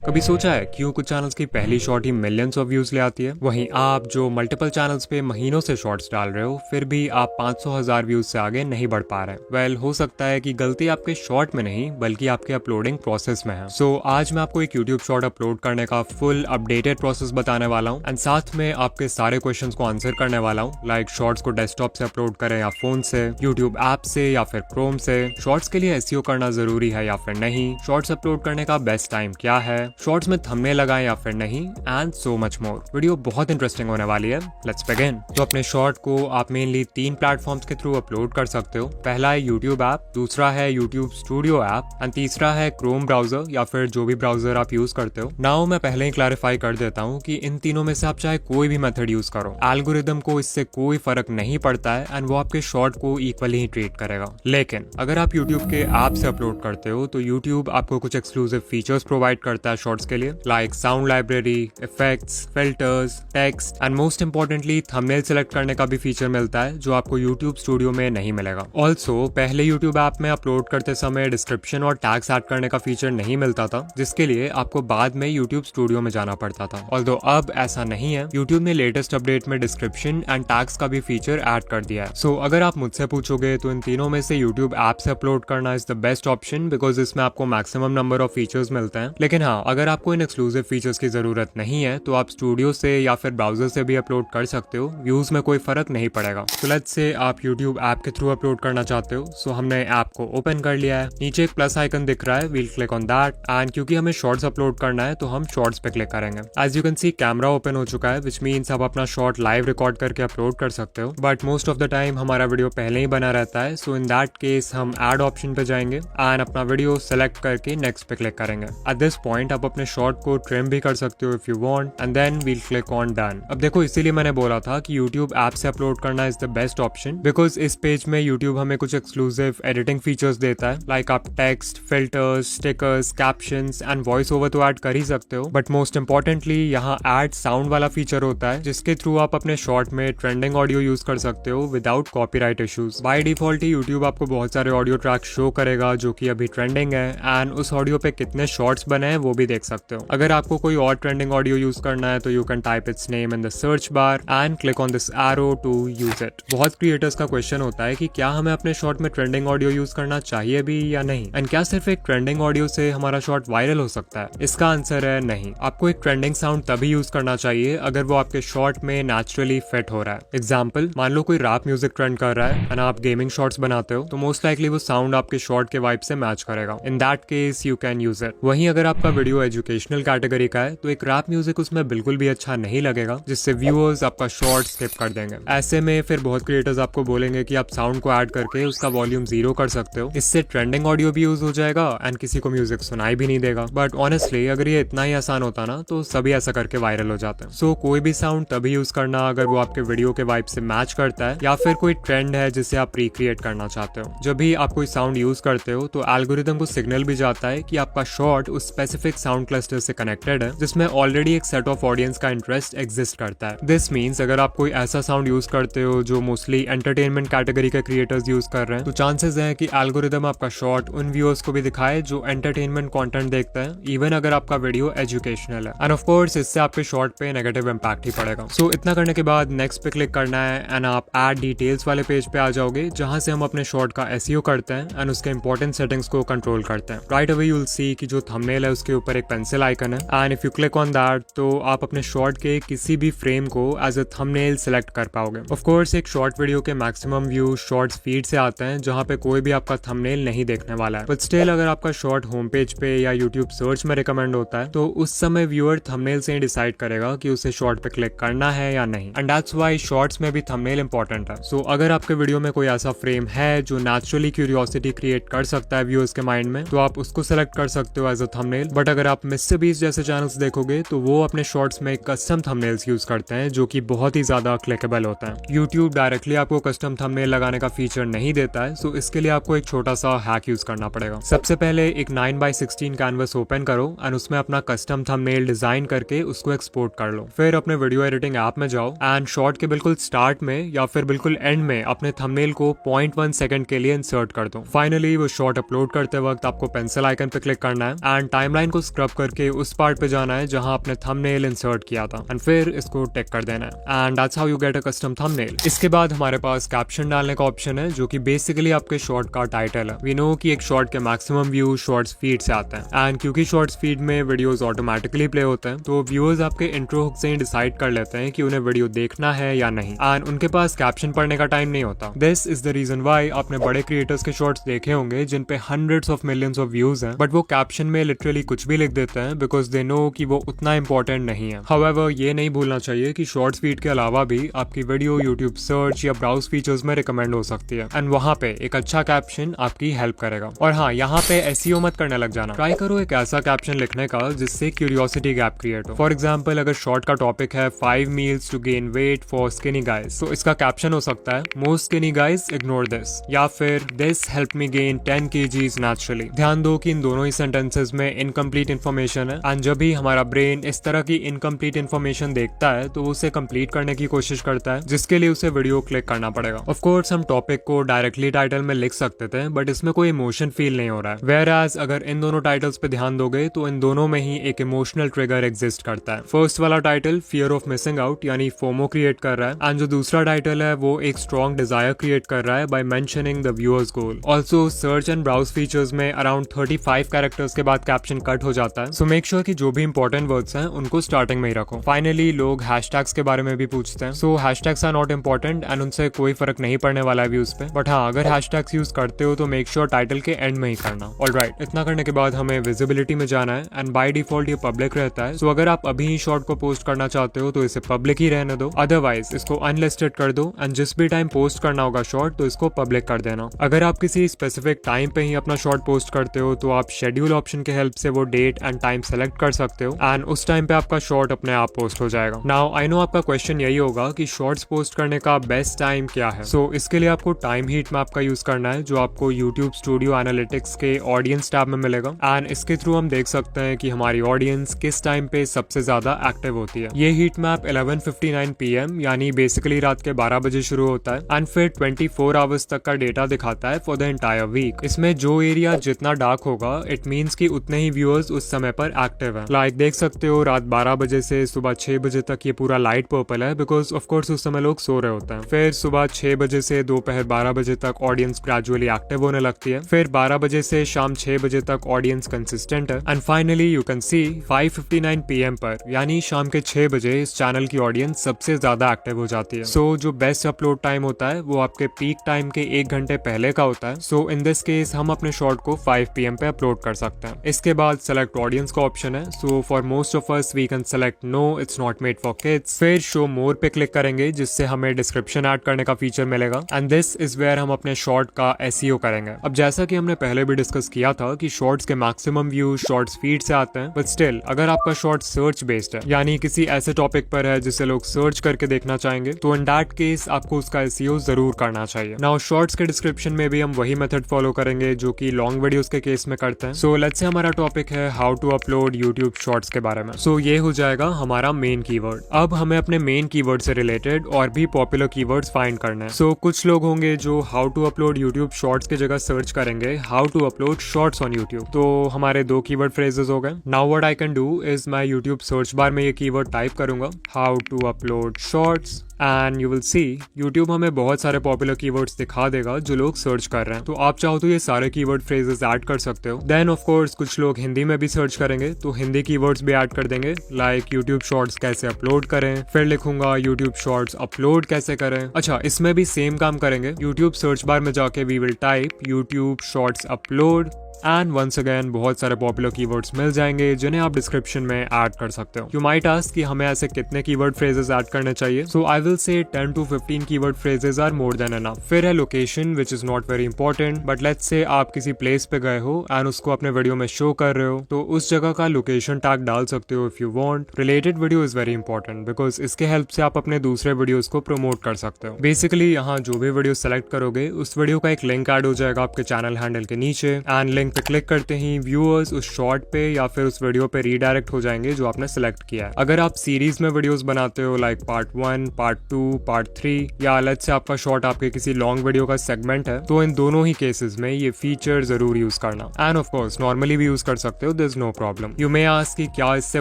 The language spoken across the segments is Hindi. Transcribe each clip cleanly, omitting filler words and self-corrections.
कभी सोचा है क्यों कुछ चैनल्स की पहली shot he millions of views ले आती है, वहीं आप जो मल्टीपल चैनल्स पे महीनों से शॉर्ट्स डाल रहे हो फिर भी आप 500,000 व्यूज से आगे नहीं बढ़ पा रहे? वेल, हो सकता है कि गलती आपके शॉर्ट में नहीं बल्कि आपके अपलोडिंग प्रोसेस में है। सो आज मैं आपको एक यूट्यूब शॉर्ट अपलोड करने का फुल अपडेटेड प्रोसेस बताने वाला हूँ एंड साथ में आपके सारे क्वेश्चंस को आंसर करने वाला हूँ, लाइक शॉर्ट्स को डेस्कटॉप से अपलोड करें या फोन से, यूट्यूब ऐप से या फिर क्रोम से, शॉर्ट्स के लिए एसईओ करना जरूरी है या फिर नहीं, शॉर्ट्स अपलोड करने का बेस्ट टाइम क्या है, शॉर्ट्स में थंबनेल लगाएं या फिर नहीं, and so much more. Video बहुत इंटरेस्टिंग होने वाली है। Let's begin. तो अपने शॉर्ट को आप मेनली 3 प्लेटफॉर्म्स के थ्रू अपलोड कर सकते हो। पहला है यूट्यूब ऐप, दूसरा है यूट्यूब स्टूडियो ऐप एंड तीसरा है क्रोम ब्राउजर या फिर जो भी ब्राउजर आप यूज करते हो। नाउ मैं पहले ही क्लैरिफाई कर देता हूँ कि इन तीनों में से आप चाहे कोई भी मेथड यूज करो, एल्गोरिदम को इससे कोई फर्क नहीं पड़ता है एंड वो आपके शॉर्ट को इक्वली ही ट्रीट करेगा। लेकिन अगर आप यूट्यूब के ऐप से अपलोड करते हो तो यूट्यूब आपको कुछ एक्सक्लूसिव फीचर्स प्रोवाइड करता है शॉर्ट्स के लिए, like sound library, effects, filters, text and most importantly thumbnail select करने का भी फीचर मिलता है जो आपको यूट्यूब स्टूडियो में नहीं मिलेगा। ऑल्सो पहले यूट्यूब ऐप में अपलोड करते समय डिस्क्रिप्शन और टैग्स ऐड करने का फीचर नहीं मिलता था, जिसके लिए आपको बाद में यूट्यूब स्टूडियो में जाना पड़ता था। ऑल्दो अब ऐसा नहीं है, यूट्यूब ने लेटेस्ट अपडेट में डिस्क्रिप्शन एंड टैग्स का भी फीचर ऐड कर दिया है। सो अगर आप मुझसे पूछोगे तो इन तीनों में से यूट्यूब ऐप से अपलोड करना is the best option because इसमें आपको मैक्सिमम नंबर ऑफ फीचर्स मिलते हैं। लेकिन हाँ, अगर आपको इन एक्सक्लूसिव फीचर्स की जरूरत नहीं है तो आप स्टूडियो से या फिर ब्राउजर से भी अपलोड कर सकते हो, व्यूज में कोई फर्क नहीं पड़ेगा। तो लेट्स से आप यूट्यूब ऐप के थ्रू अपलोड करना चाहते हो। सो हमने ऐप को ओपन कर लिया है, नीचे एक प्लस आइकन दिख रहा है, we'll click on that and क्योंकि हमें शॉर्ट्स अपलोड करना है तो हम शॉर्ट्स पे क्लिक करेंगे। As you can see camera open हो चुका है, विच मीन्स आप अपना शॉर्ट लाइव रिकॉर्ड करके अपलोड कर सकते हो, but most of the time हमारा वीडियो पहले ही बना रहता है। सो इन दैट केस हम ऐड ऑप्शन पे जाएंगे एंड अपना वीडियो सेलेक्ट करके नेक्स्ट पे क्लिक करेंगे। एट दिस पॉइंट आप अपने शॉर्ट को ट्रिम भी कर सकते हो if you want and then we'll click on done. अब देखो, इसीलिए मैंने बोला था कि यूट्यूब ऐप से अपलोड करना is the best option because इस पेज में यूट्यूब हमें कुछ एक्सक्लूसिव एडिटिंग फीचर्स देता है, लाइक आप text, filters, stickers, captions and voice over तो ऐड कर ही सकते हो, बट मोस्ट इंपॉर्टेंटली यहाँ ऐड साउंड वाला फीचर होता है जिसके थ्रू आप अपने शॉर्ट में ट्रेंडिंग ऑडियो यूज कर सकते हो without copyright issues. By default he YouTube आपको बहुत सारे ऑडियो ट्रैक शो करेगा जो कि अभी ट्रेंडिंग है एंड उस ऑडियो पे कितने शॉर्ट्स बने हैं वो भी देख सकते हो। अगर आपको कोई और ट्रेंडिंग ऑडियो यूज करना है तो you can type its name in the search bar and click on this arrow to use it. बहुत क्रिएटर्स का क्वेश्चन होता है कि क्या हमें अपने शॉर्ट में ट्रेंडिंग ऑडियो यूज करना चाहिए भी या नहीं, एंड क्या सिर्फ एक ट्रेंडिंग ऑडियो से हमारा शॉर्ट वायरल हो सकता है? इसका आंसर है नहीं। आपको एक ट्रेंडिंग साउंड तभी यूज करना चाहिए अगर वो आपके शॉर्ट में नेचुरली फिट हो रहा है। एग्जाम्पल, मान लो कोई रैप म्यूजिक ट्रेंड कर रहा है एंड आप गेमिंग शॉर्ट्स बनाते हो तो मोस्ट लाइकली वो साउंड आपके शॉर्ट के वाइब से मैच करेगा। इन that case you can use it. वहीं अगर आपका वीडियो एजुकेशनल कैटेगरी का है तो एक रैप म्यूजिक उसमें बिल्कुल भी अच्छा नहीं लगेगा, जिससे व्यूअर्स आपका शॉर्ट स्किप कर देंगे। ऐसे में फिर बहुत क्रिएटर्स आपको बोलेंगे कि आप साउंड को ऐड करके उसका वॉल्यूम 0 कर सकते हो, इससे ट्रेंडिंग ऑडियो भी यूज हो जाएगा एंड किसी को म्यूजिक सुनाई भी नहीं देगा। बट ऑनेस्टली अगर ये इतना ही आसान होता ना तो सभी ऐसा करके वायरल हो जाते हैं। सो कोई भी साउंड तभी यूज करना अगर वो आपके वीडियो के वाइब से मैच करता है या फिर कोई ट्रेंड है जिसे आप रिक्रिएट करना चाहते हो। जब भी आप कोई साउंड यूज करते हो तो एल्गोरिदम को सिग्नल भी जाता है कि आपका शॉर्ट उस स्पेसिफिक साउंड क्लस्टर से कनेक्टेड है जिसमें ऑलरेडी एक सेट ऑफ ऑडियंस का इंटरेस्ट एग्जिस्ट करता है। दिस मीन्स अगर आप कोई ऐसा साउंड यूज करते हो जो मोस्टली एंटरटेनमेंट कैटेगरी के क्रिएटर्स यूज कर रहे हैं तो चांसेस हैं कि एल्गोरिदम आपका शॉर्ट उन व्यूअर्स को भी दिखाए जो एंटरटेनमेंट कंटेंट देखते हैं, इवन अगर आपका वीडियो एजुकेशनल है। एंड ऑफ कोर्स इससे आपके शॉर्ट पे नेगेटिव इंपैक्ट ही पड़ेगा। सो इतना करने के बाद नेक्स्ट पे क्लिक करना है एंड आप ऐड डिटेल्स वाले पेज पे आ जाओगे जहां से हम अपने शॉर्ट का एसईओ करते हैं एंड उसके इंपॉर्टेंट सेटिंग्स को कंट्रोल करते हैं। राइट अवे यू विल सी कि जो थंबनेल है उसके ऊपर एक पेंसिल आइकन है and if you click on that तो आप अपने शॉर्ट के किसी भी फ्रेम को एज अ थंबनेल सेलेक्ट कर पाओगे। ऑफ कोर्स एक शॉर्ट वीडियो के मैक्सिमम व्यू शॉर्ट्स फीड से आते हैं जहां पे कोई भी आपका थंबनेल नहीं देखने वाला है, बट स्टिल अगर आपका शॉर्ट होम पेज पे या यूट्यूब सर्च में रिकमेंड होता है तो उस समय व्यूअर थंबनेल से ही डिसाइड करेगा कि उसे शॉर्ट पे क्लिक करना है या नहीं, एंड दैट्स व्हाई शॉर्ट्स में भी थंबनेल इंपॉर्टेंट है। सो अगर आपके वीडियो में कोई ऐसा फ्रेम है जो नेचुरली क्यूरियोसिटी क्रिएट कर सकता है व्यूअर्स के माइंड में तो आप उसको सेलेक्ट कर सकते हो एज अ थंबनेल। बट अगर आप मिस्टर बीस्ट जैसे चैनल्स देखोगे तो वो अपने शॉर्ट्स में कस्टम थंबनेल्स यूज करते हैं जो कि बहुत ही ज्यादा क्लिकेबल होता है। यूट्यूब डायरेक्टली आपको कस्टम थंबनेल लगाने का फीचर नहीं देता है, सो इसके लिए आपको एक छोटा सा हैक यूज करना पड़ेगा। सबसे पहले एक 9x16 कैनवस ओपन करो एंड उसमें अपना कस्टम थंबनेल डिजाइन करके उसको एक्सपोर्ट कर लो। फिर अपने वीडियो एडिटिंग ऐप में जाओ एंड शॉर्ट के बिल्कुल स्टार्ट में या फिर बिल्कुल एंड में अपने थंबनेल को 0.1 सेकंड के लिए इंसर्ट कर दो। फाइनली वो शॉर्ट अपलोड करते वक्त आपको पेंसिल आइकन पे क्लिक करना है एंड टाइमलाइन को स्क्रब करके उस पार्ट पे जाना है जहां आपने थंबनेल इंसर्ट किया था एंड फिर इसको टिक कर देना है and that's how you get a custom thumbnail. इसके बाद हमारे पास कैप्शन डालने का ऑप्शन है जो कि बेसिकली आपके शॉर्ट का टाइटल है। वी नो कि एक शॉर्ट के मैक्सिमम व्यू शॉर्ट्स फीड से आते हैं एंड क्योंकि शॉर्ट्स फीड में वीडियोस ऑटोमेटिकली प्ले होते हैं तो व्यूअर्स आपके इंट्रो हुक से ही डिसाइड कर लेते हैं कि उन्हें वीडियो देखना है या नहीं एंड उनके पास कैप्शन पढ़ने का टाइम नहीं होता। This is the reason why आपने बड़े क्रिएटर्स के शॉर्ट्स देखे होंगे जिन पे hundreds of millions of views हैं बट वो कैप्शन में लिटरली कुछ भी लिख देते हैं बिकॉज दे नो कि वो उतना इंपॉर्टेंट नहीं है। हाउएवर ये नहीं भूलना चाहिए कि शॉर्ट्स फीड के अलावा भी आपकी वीडियो यूट्यूब सर्च या ब्राउज फीचर्स में रिकमेंड हो सकती है एंड वहाँ पे एक अच्छा कैप्शन आपकी हेल्प करेगा। और हाँ, यहाँ पे एसईओ मत करने लग जाना, ट्राई करो एक ऐसा कैप्शन लिखने का जिससे क्यूरियोसिटी गैप क्रिएट हो। फॉर एग्जाम्पल अगर शॉर्ट का टॉपिक है 5 meals to gain weight for skinny guys तो इसका कैप्शन हो सकता है most skinny guys ignore this या फिर this help me gain 10 kgs naturally. ध्यान दो कि इन दोनों ही सेंटेंसेस में इनकम्प्लीट इन्फॉर्मेशन है एंड जब भी हमारा ब्रेन इस तरह की इनकम्प्लीट इन्फॉर्मेशन देखता है तो उसे कंप्लीट करने की कोशिश करता है जिसके लिए उसे वीडियो क्लिक करना पड़ेगा। ऑफ कोर्स हम टॉपिक को डायरेक्टली टाइटल में लिख सकते थे बट इसमें कोई इमोशन फील नहीं हो रहा है। वेयर एज अगर इन दोनों टाइटल्स पे ध्यान दोगे तो इन दोनों में ही एक इमोशनल ट्रिगर एग्जिस्ट करता है। फर्स्ट वाला title fear of missing out यानी फोमो क्रिएट कर रहा है एंड जो दूसरा टाइटल है वो एक स्ट्रॉन्ग डिजायर क्रिएट कर रहा है by mentioning the viewers goal. Also search and browse features में अराउंड 35 कैरेक्टर्स के बाद कैप्शन कट हो जाता है, सो मेक श्योर कि जो भी इंपॉर्टेंट वर्ड्स हैं उनको स्टार्टिंग में ही रखो। फाइनली लोग हैशटैग्स के बारे में भी पूछते हैं, so hashtags are not important and उनसे कोई फर्क नहीं पड़ने वाला है व्यूज पे, बट हाँ अगर हैशटैग्स यूज करते हो तो मेक श्योर टाइटल के एंड में ही करना। ऑलराइट, इतना करने के बाद हमें विजिबिलिटी में जाना है एंड बाय डिफॉल्ट ये पब्लिक रहता है, सो अगर आप अभी ही शॉर्ट को पोस्ट करना चाहते हो तो इसे पब्लिक ही रहने दो, अदरवाइज इसको अनलिस्टेड कर दो एंड जिस भी टाइम पोस्ट करना होगा शॉर्ट तो इसको पब्लिक कर देना। अगर आप किसी स्पेसिफिक टाइम पे ही अपना शॉर्ट पोस्ट करते हो तो आप शेड्यूल ऑप्शन के हेल्प से वो डेट एंड टाइम सेलेक्ट कर सकते हो एंड उस टाइम पे आपका शॉर्ट अपने आप पोस्ट हो जाएगा। नाउ आई नो आपका क्वेश्चन यही होगा कि शॉर्ट्स पोस्ट करने का बेस्ट टाइम क्या है। सो इसके लिए आपको टाइम हीट मैप का यूज करना है जो आपको YouTube स्टूडियो एनालिटिक्स के ऑडियंस टैब में मिलेगा एंड इसके थ्रू हम देख सकते हैं कि हमारी ऑडियंस किस टाइम पे सबसे ज्यादा एक्टिव होती है। ये हीट मैप 11:59 PM यानी बेसिकली रात के 12 बजे शुरू होता है एंड फिर 24 आवर्स तक का डेटा दिखाता है फॉर द एंटायर वीक। इसमें जो एरिया जितना डार्क होगा इट मीन्स कि उतने ही व्यूअर्स उस समय पर एक्टिव है। लाइक देख सकते हो रात 12 बजे से सुबह 6 बजे तक ये पूरा लाइट पर्पल है बिकॉज ऑफ कोर्स उस समय लोग सो रहे होते हैं। फिर सुबह 6 बजे से दोपहर 12 बजे तक ऑडियंस ग्रेजुअली एक्टिव होने लगती है, फिर 12 बजे से शाम 6 बजे तक ऑडियंस कंसिस्टेंट है and finally you can C 5:59 PM पर यानी शाम के 6 बजे इस चैनल की ऑडियंस सबसे ज्यादा एक्टिव हो जाती है। सो जो बेस्ट अपलोड टाइम होता है वो आपके पीक टाइम के 1 घंटे पहले का होता है। सो इन दिस केस हम अपने शॉर्ट को 5 PM पे अपलोड कर सकते हैं। इसके बाद सेलेक्ट ऑडियंस का ऑप्शन है, so for most of us we can select no it's not made for kids. फिर शो मोर पे क्लिक करेंगे जिससे हमें डिस्क्रिप्शन ऐड करने का फीचर मिलेगा एंड दिस इज वेयर हम अपने शॉर्ट का एसईओ करेंगे। अब जैसा कि हमने पहले भी डिस्कस किया था कि शॉर्ट्स के मैक्सिमम व्यू शॉर्ट्स फीड से आते हैं, बट स्टिल अगर आपका शॉर्ट सर्च बेस्ड है यानी किसी ऐसे टॉपिक पर है जिसे लोग सर्च करके देखना चाहेंगे तो इन दैट केस आपको उसका एसईओ जरूर करना चाहिए। नाउ शॉर्ट्स के डिस्क्रिप्शन में भी हम वही मेथड फॉलो करेंगे जो कि लॉन्ग वीडियोस के केस में करते हैं। सो लेट्स से हमारा टॉपिक है how to upload YouTube shorts के बारे में। सो ये हो जाएगा हमारा मेन कीवर्ड। अब हमें अपने मेन कीवर्ड से रिलेटेड और भी पॉपुलर कीवर्ड्स फाइंड करने हैं। सो कुछ लोग होंगे जो how to upload YouTube shorts की जगह सर्च करेंगे how to upload shorts on YouTube. तो हमारे 2 कीवर्ड फ्रेजेस हो गए। Now what I can do is मैं यूट्यूब सर्च बार में ये कीवर्ड टाइप करूंगा how to upload shorts and you will see YouTube हमें बहुत सारे पॉपुलर कीवर्ड्स दिखा देगा जो लोग सर्च कर रहे हैं। तो आप चाहो तो ये सारे कीवर्ड फ्रेजेस ऐड कर सकते हो। देन ऑफ कोर्स कुछ लोग हिंदी में भी सर्च करेंगे तो हिंदी कीवर्ड्स भी ऐड कर देंगे, लाइक यूट्यूब शॉर्ट्स कैसे अपलोड करें, फिर लिखूंगा यूट्यूब शॉर्ट्स अपलोड कैसे करें। अच्छा, इसमें भी सेम काम करेंगे, यूट्यूब सर्च बार में जाके we will type YouTube shorts upload and once again बहुत सारे पॉपुलर कीवर्ड्स मिल जाएंगे जिन्हें आप डिस्क्रिप्शन में ऐड कर सकते हो। यू माइट आस्क कि हमें ऐसे कितने कीवर्ड फ्रेजेस ऐड करने चाहिए। सो I will say 10 to 15 keyword phrases are more than enough. फिर है location which is not very important, but let's say आप किसी प्लेस पे गए हो एंड उसको अपने वीडियो में शो कर रहे हो तो उस जगह का लोकेशन टैग डाल सकते हो if you want. Related video is very important because इसके हेल्प से आप अपने दूसरे वीडियोस को प्रमोट कर सकते हो। बेसिकली यहाँ जो भी वीडियो सेलेक्ट करोगे उस वीडियो का एक लिंक ऐड हो जाएगा आपके चैनल हैंडल के नीचे एंड लिंक लिंक पे क्लिक करते ही व्यूअर्स उस शॉर्ट पे या फिर उस वीडियो पे रीडायरेक्ट हो जाएंगे जो आपने सिलेक्ट किया है। अगर आप सीरीज में वीडियोस बनाते हो लाइक पार्ट 1, पार्ट 2, पार्ट 3 या अलग से आपका शॉर्ट आपके किसी लॉन्ग वीडियो का सेगमेंट है, तो इन दोनों ही केसेस में ये फीचर जरूर यूज करना। एंड ऑफ कोर्स नॉर्मली भी यूज कर सकते हो, there is no problem. You may ask कि क्या इससे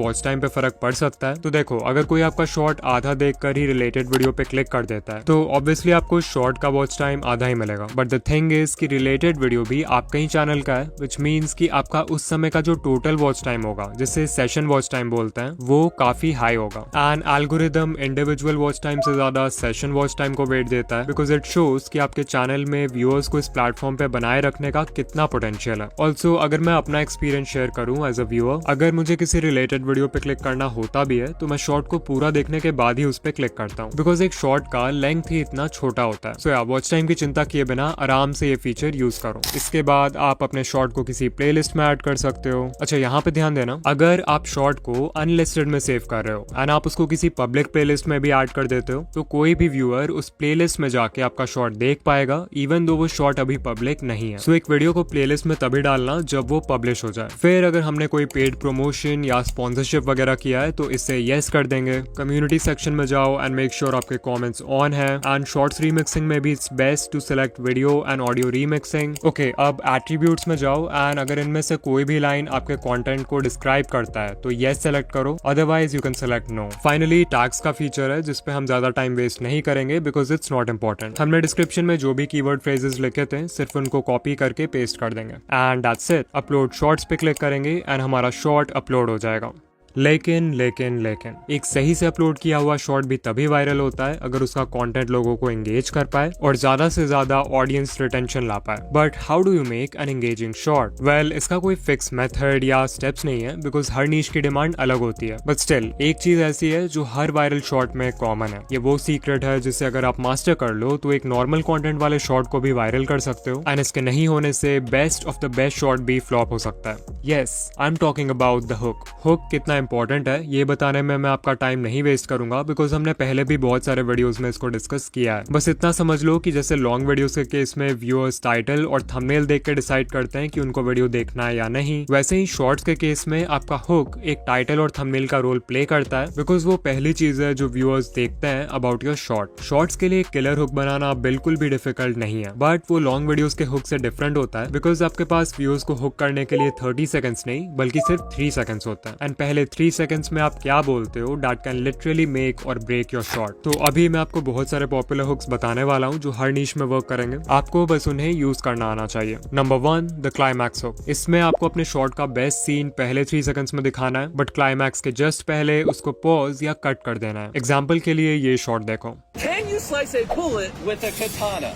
वॉच टाइम पे फर्क पड़ सकता है? तो देखो, अगर कोई आपका शॉर्ट आधा देखकर ही रिलेटेड वीडियो पे क्लिक कर देता है तो ऑब्वियसली आपको शॉर्ट का वॉच टाइम आधा ही मिलेगा। बट द थिंग इज कि रिलेटेड वीडियो भी आपका ही चैनल का है, विच मीन्स कि आपका उस समय का जो टोटल वॉच टाइम होगा, जिसे सेशन वॉच टाइम बोलते हैं, वो काफी हाई होगा। And algorithm individual watch time से ज्यादा सेशन वॉच टाइम को वेट देता है, बिकॉज इट शोज कि आपके चैनल में व्यूअर्स को इस प्लेटफॉर्म पे बनाए रखने का कितना पोटेंशियल है। ऑल्सो अगर मैं अपना एक्सपीरियंस शेयर करूं एज अ व्यूअर, अगर मुझे किसी रिलेटेड वीडियो पे क्लिक करना होता भी है तो मैं शॉर्ट को पूरा देखने के बाद ही उस पे क्लिक करता हूँ, बिकॉज एक शॉर्ट का लेंथ ही इतना छोटा होता है। सो या वॉच टाइम की चिंता किए बिना आराम से ये फीचर यूज करो। इसके बाद आप अपने शॉर्ट को किसी प्लेलिस्ट में ऐड कर सकते हो। अच्छा, यहाँ पे ध्यान देना, अगर आप शॉर्ट को अनलिस्टेड में सेव कर रहे हो एंड आप उसको किसी पब्लिक प्लेलिस्ट में भी ऐड कर देते हो, तो कोई भी व्यूअर उस प्लेलिस्ट में जाके आपका शॉर्ट देख पाएगा, इवन दो वो शॉर्ट अभी पब्लिक नहीं है। सो एक वीडियो को प्लेलिस्ट में तभी डालना जब वो पब्लिश हो जाए। फिर अगर हमने कोई पेड प्रमोशन या स्पॉन्सरशिप वगैरह किया है तो इससे येस कर देंगे। कम्युनिटी सेक्शन में जाओ एंड मेक श्योर आपके कमेंट्स ऑन है। एंड शॉर्ट्स रीमिक्सिंग में भी it's best to select video and audio remixing. Okay, अब एट्रीब्यूट्स में जाओ एंड अगर इनमें से कोई भी लाइन आपके कंटेंट को डिस्क्राइब करता है तो येस सेलेक्ट करो, otherwise you can select no. Finally tags का फीचर है जिसपे हम ज्यादा टाइम वेस्ट नहीं करेंगे बिकॉज इट्स नॉट इंपॉर्टेंट। हमने डिस्क्रिप्शन में जो भी कीवर्ड फ्रेजेस लिखे थे सिर्फ उनको कॉपी करके पेस्ट कर देंगे and that's it. Upload shorts पे क्लिक करेंगे एंड हमारा शॉर्ट अपलोड हो जाएगा। लेकिन एक सही से अपलोड किया हुआ शॉर्ट भी तभी वायरल होता है अगर उसका कंटेंट लोगों को एंगेज कर पाए और ज्यादा से ज्यादा ऑडियंस रिटेंशन ला पाए। But how do you make an engaging short? Well, इसका कोई फिक्स मेथड या स्टेप्स नहीं है बिकॉज हर नीश की डिमांड अलग होती है। बट स्टिल एक चीज ऐसी है जो हर वायरल शॉर्ट में कॉमन है। ये वो सीक्रेट है जिसे अगर आप मास्टर कर लो तो एक नॉर्मल कॉन्टेंट वाले शॉर्ट को भी वायरल कर सकते हो एंड इसके नहीं होने से best of the best short भी फ्लॉप हो सकता है। Yes, I am talking about the hook. Hook कितना इंपॉर्टेंट है ये बताने में मैं आपका टाइम नहीं वेस्ट करूंगा बिकॉज हमने पहले भी बहुत सारे वीडियोस में इसको डिस्कस किया है। बस इतना समझ लो कि जैसे लॉन्ग वीडियोस के केस में व्यूअर्स टाइटल और थंबनेल देख के डिसाइड करते हैं कि उनको वीडियो देखना है या नहीं, वैसे ही शॉर्ट्स के केस में आपका हुक एक टाइटल और थंबनेल का रोल प्ले करता है बिकॉज वो पहली चीज है जो व्यूअर्स देखते हैं अबाउट योर शॉर्ट। शॉर्ट्स के लिए एक किलर हुक बनाना बिल्कुल भी डिफिकल्ट नहीं है, बट वो लॉन्ग वीडियोस के हुक से डिफरेंट होता है बिकॉज आपके पास व्यूअर्स को हुक करने के लिए 30 सेकंड्स नहीं बल्कि सिर्फ 3 सेकंड्स होता है एंड पहले 3 सेकंड्स में आप क्या बोलते हो दैट कैन लिटरली मेक और ब्रेक योर शॉर्ट। तो अभी मैं आपको बहुत सारे पॉपुलर हुक्स बताने वाला हूँ जो हर नीश में वर्क करेंगे, आपको बस उन्हें यूज करना आना चाहिए। Number 1, the climax hook. इसमें आपको अपने शॉर्ट का बेस्ट सीन पहले 3 सेकंड्स में दिखाना है बट क्लाइमैक्स के जस्ट पहले उसको पॉज या कट कर देना है। एग्जाम्पल के लिए ये शॉर्ट देखो। Can you slice a bullet with a katana?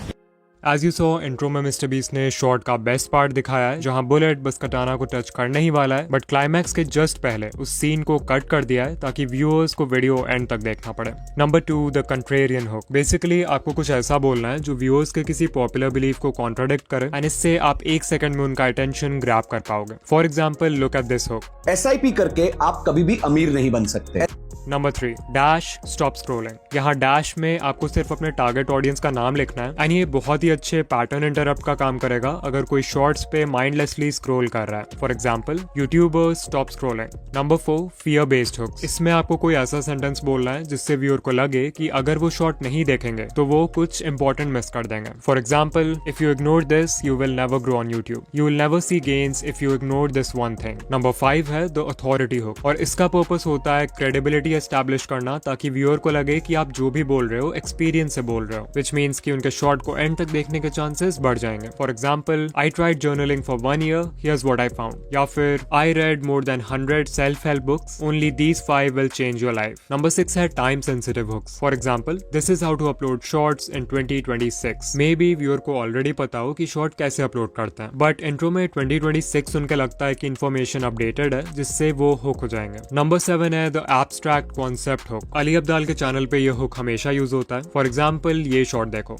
As you saw, intro में मिस्टर बीस्ट ने शॉर्ट का बेस्ट पार्ट दिखाया है जहां बुलेट बस कटाना को टच करने ही वाला है बट क्लाइमैक्स के जस्ट पहले उस सीन को कट कर दिया है ताकि व्यूअर्स को वीडियो एंड तक देखना पड़े। Number 2, the contrarian hook. Basically आपको कुछ ऐसा बोलना है जो व्यूअर्स के किसी पॉपुलर बिलीफ को कॉन्ट्राडिक्ट करे एंड इससे आप 1 सेकंड में उनका अटेंशन ग्रैब कर पाओगे। For example, look at this hook. SIP करके आप कभी भी अमीर नहीं बन सकते। Number 3, dash stop scrolling. यहाँ डैश में आपको सिर्फ अपने टारगेट ऑडियंस का नाम लिखना है एंड ये बहुत ही अच्छे पैटर्न इंटरप्ट का काम करेगा अगर कोई शॉर्ट्स पे माइंडलेसली स्क्रॉल कर रहा है। For example, YouTubers stop scrolling. Number 4, fear based hooks. इसमें आपको कोई ऐसा सेंटेंस बोलना है जिससे व्यूअर को लगे कि अगर वो शॉर्ट नहीं देखेंगे तो वो कुछ इंपॉर्टेंट मिस कर देंगे। For example, if you ignore this you will never grow on YouTube, you will never see gains if you ignore this one thing. Number 5 है द अथॉरिटी हुक और इसका पर्पस होता है क्रेडिबिलिटी एस्टैब्लिश करना ताकि व्यूअर को लगे कि आप जो भी बोल रहे हो एक्सपीरियंस से बोल रहे हो, विच मीन्स कि उनके शॉर्ट को एंड तक देखने के चांसेस बढ़ जाएंगे। For example, I tried journaling for 1 year, here's what I found, या फिर I read more than 100 self help books, only these 5 will change your life। Number 6 है time sensitive hooks. For example, this is how to upload shorts in 2026। Maybe viewer को ऑलरेडी पता हो कि शॉर्ट कैसे अपलोड करते हैं बट इंट्रो में 2026 सुन के लगता है कि इन्फॉर्मेशन अपडेटेड है जिससे वो हुक हो जाएंगे। नंबर 7 है the abstract concept hook. Ali Abdaal के चैनल पे ये हुक हमेशा यूज होता है। फॉर एग्जाम्पल, ये शॉर्ट देखो।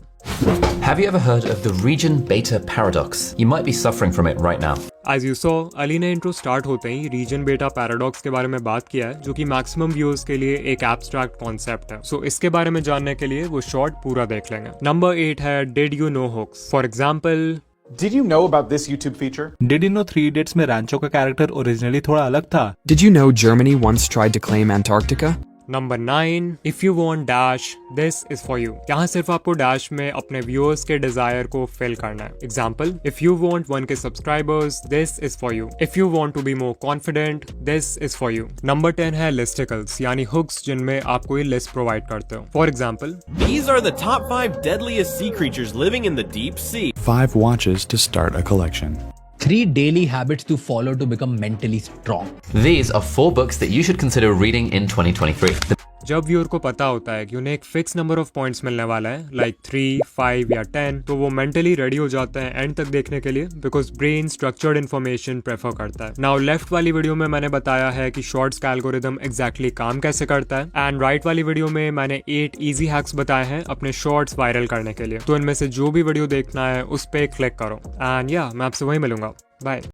Have you ever heard of the region beta paradox? You might be suffering from it right now. As you saw, Ali ने इंट्रो स्टार्ट होते ही रीजन बेटा पैराडॉक्स के बारे में बात किया है जो कि मैक्सिमम व्यूअर्स के लिए एक एब्स्ट्रैक्ट कॉन्सेप्ट है। सो इसके बारे में जानने के लिए वो शॉर्ट पूरा देख लेंगे। नंबर 8 है did you know hooks. For example, Did you know about this YouTube feature? Did you know 3 Idiots में रैंचो का कैरेक्टर ओरिजिनली थोड़ा अलग था? Did you know Germany once tried to claim Antarctica? Number 9, if you want dash this is for you. यहाँ सिर्फ आपको डैश में अपने व्यूअर्स के डिजायर को फिल करना है। Example, if you want 1K subscribers this is for you. If you want to be more confident this is for you. Number 10 है लिस्टिकल्स यानी हुक्स जिनमें आप कोई लिस्ट प्रोवाइड करते हो। For example, These are the top 5 deadliest sea creatures living in the deep sea. 5 watches to start a collection. 3 daily habits to follow to become mentally strong. These are 4 books that you should consider reading in 2023. जब व्यूअर को पता होता है कि उन्हें एक फिक्स नंबर ऑफ पॉइंट्स मिलने वाला है लाइक 3, 5 या 10, तो वो मेंटली रेडी हो जाते हैं एंड तक देखने के लिए, because brain structured information prefer करता है। नाउ लेफ्ट वाली वीडियो में मैंने बताया है कि शॉर्ट्स का एल्गोरिदम एग्जैक्टली काम कैसे करता है, एंड राइट वाली वीडियो में मैंने 8 इजी हैक्स बताए हैं अपने शॉर्ट्स वायरल करने के लिए। तो इनमें से जो भी वीडियो देखना है उस पर क्लिक करो एंड या मैं आपसे वही मिलूंगा। बाय।